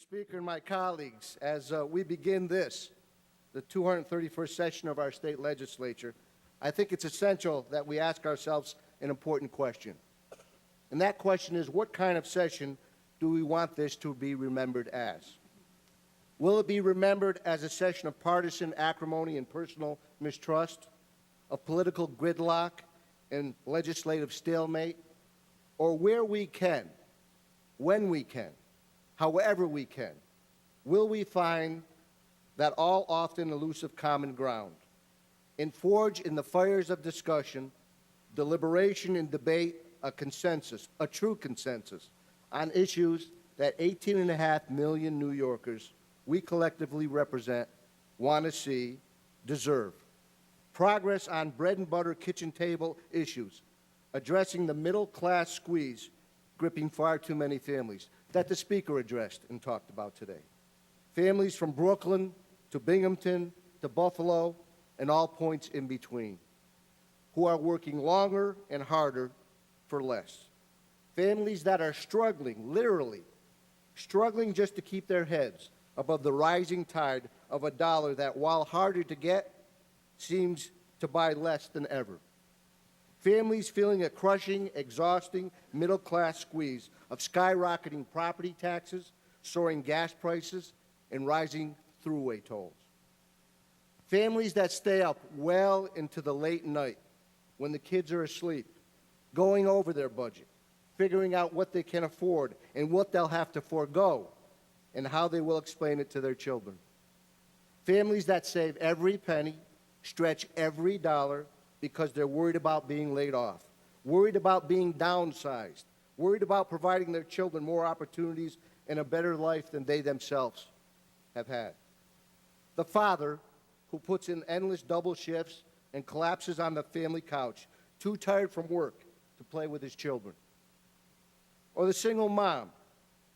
Speaker and my colleagues, as we begin the 231st session of our state legislature, I think it's essential that we ask ourselves an important question. And that question is, what kind of session do we want this to be remembered as? Will it be remembered as a session of partisan acrimony and personal mistrust, of political gridlock and legislative stalemate, or where we can, when we can, however we can, will we find that all often elusive common ground and forge in the fires of discussion, deliberation, and debate a consensus, a true consensus, on issues that 18.5 million New Yorkers we collectively represent, want to see, deserve. Progress on bread and butter kitchen table issues, addressing the middle class squeeze gripping far too many families that the Speaker addressed and talked about today. Families from Brooklyn to Binghamton to Buffalo and all points in between, who are working longer and harder for less. Families that are struggling, literally, struggling just to keep their heads above the rising tide of a dollar that, while harder to get, seems to buy less than ever. Families feeling a crushing, exhausting middle-class squeeze of skyrocketing property taxes, soaring gas prices, and rising throughway tolls. Families that stay up well into the late night when the kids are asleep, going over their budget, figuring out what they can afford and what they'll have to forego, and how they will explain it to their children. Families that save every penny, stretch every dollar because they're worried about being laid off, worried about being downsized, worried about providing their children more opportunities and a better life than they themselves have had. The father who puts in endless double shifts and collapses on the family couch, too tired from work to play with his children. Or the single mom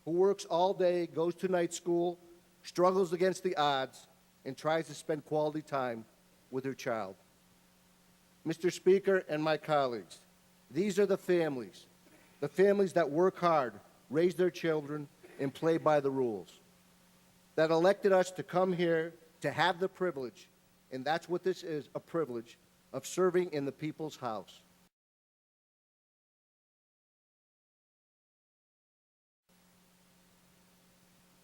who works all day, goes to night school, struggles against the odds, and tries to spend quality time with her child. Mr. Speaker and my colleagues, these are the families that work hard, raise their children, and play by the rules, that elected us to come here to have the privilege, and that's what this is, a privilege, of serving in the people's house.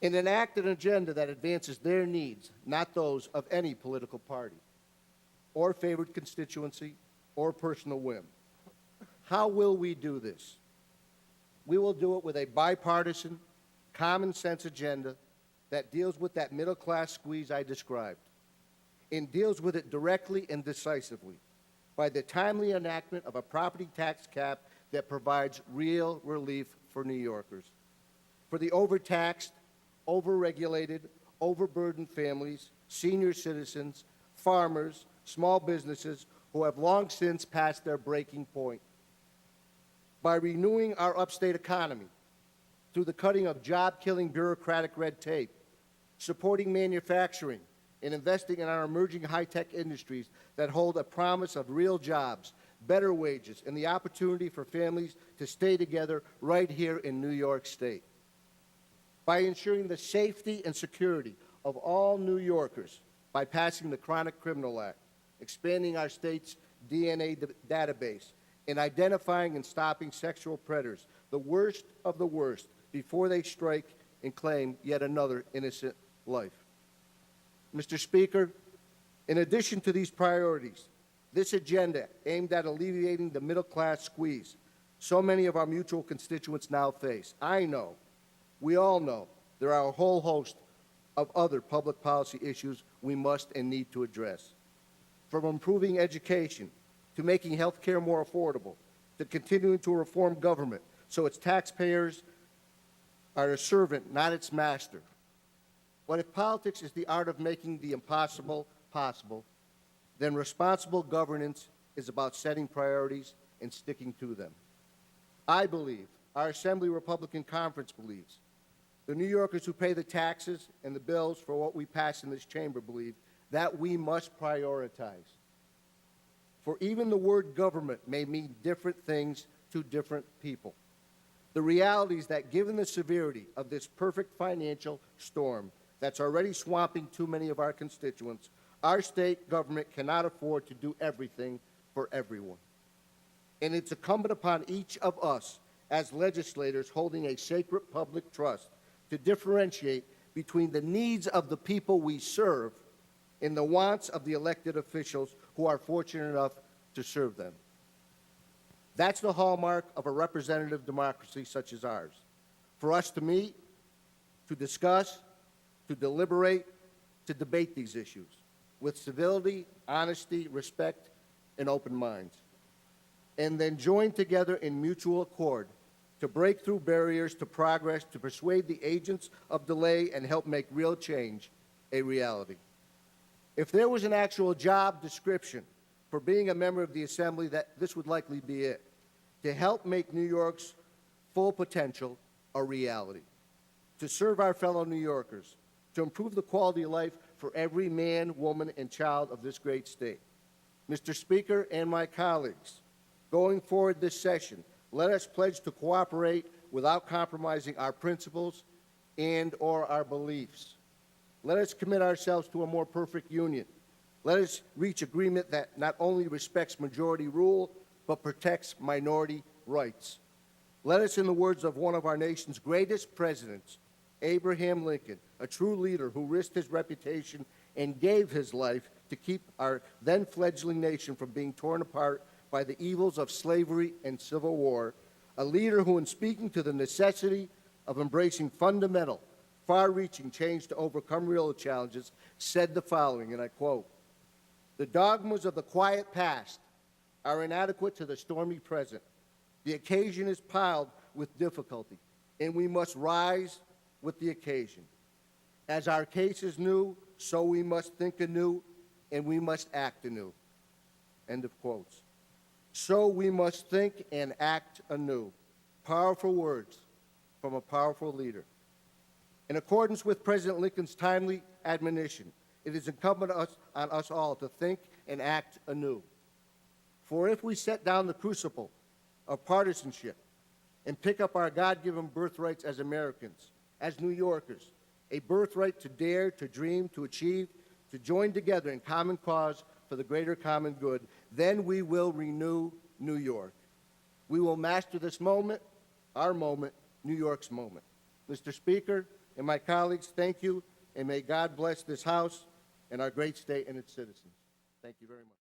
And enact an agenda that advances their needs, not those of any political party, or favored constituency, or personal whim. How will we do this? We will do it with a bipartisan, common sense agenda that deals with that middle class squeeze I described, and deals with it directly and decisively by the timely enactment of a property tax cap that provides real relief for New Yorkers, for the overtaxed, overregulated, overburdened families, senior citizens, farmers, small businesses who have long since passed their breaking point. By renewing our upstate economy through the cutting of job-killing bureaucratic red tape, supporting manufacturing, and investing in our emerging high-tech industries that hold a promise of real jobs, better wages, and the opportunity for families to stay together right here in New York State. By ensuring the safety and security of all New Yorkers by passing the Chronic Criminal Act, expanding our state's DNA database, and identifying and stopping sexual predators, the worst of the worst, before they strike and claim yet another innocent life. Mr. Speaker, in addition to these priorities, this agenda aimed at alleviating the middle-class squeeze so many of our mutual constituents now face, I know, we all know, there are a whole host of other public policy issues we must and need to address. From improving education, to making health care more affordable, to continuing to reform government so its taxpayers are a servant, not its master. But if politics is the art of making the impossible possible, then responsible governance is about setting priorities and sticking to them. I believe, our Assembly Republican Conference believes, the New Yorkers who pay the taxes and the bills for what we pass in this chamber believe that we must prioritize. For even the word government may mean different things to different people. The reality is that given the severity of this perfect financial storm that's already swamping too many of our constituents, our state government cannot afford to do everything for everyone. And it's incumbent upon each of us as legislators holding a sacred public trust to differentiate between the needs of the people we serve and the wants of the elected officials who are fortunate enough to serve them. That's the hallmark of a representative democracy such as ours. For us to meet, to discuss, to deliberate, to debate these issues with civility, honesty, respect, and open minds, and then join together in mutual accord to break through barriers to progress, to persuade the agents of delay and help make real change a reality. If there was an actual job description for being a member of the Assembly, this would likely be it, to help make New York's full potential a reality, to serve our fellow New Yorkers, to improve the quality of life for every man, woman, and child of this great state. Mr. Speaker and my colleagues, going forward this session, let us pledge to cooperate without compromising our principles and/or our beliefs. Let us commit ourselves to a more perfect union. Let us reach agreement that not only respects majority rule, but protects minority rights. Let us, in the words of one of our nation's greatest presidents, Abraham Lincoln, a true leader who risked his reputation and gave his life to keep our then-fledgling nation from being torn apart by the evils of slavery and civil war, a leader who, in speaking to the necessity of embracing fundamental, far-reaching change to overcome real challenges, said the following, and I quote, "The dogmas of the quiet past are inadequate to the stormy present. The occasion is piled with difficulty, and we must rise with the occasion. As our case is new, so we must think anew, and we must act anew." End of quotes. So we must think and act anew. Powerful words from a powerful leader. In accordance with President Lincoln's timely admonition, it is incumbent on us all to think and act anew. For if we set down the crucible of partisanship and pick up our God-given birthrights as Americans, as New Yorkers, a birthright to dare, to dream, to achieve, to join together in common cause for the greater common good, then we will renew New York. We will master this moment, our moment, New York's moment. Mr. Speaker and my colleagues, thank you, and may God bless this House and our great state and its citizens. Thank you very much.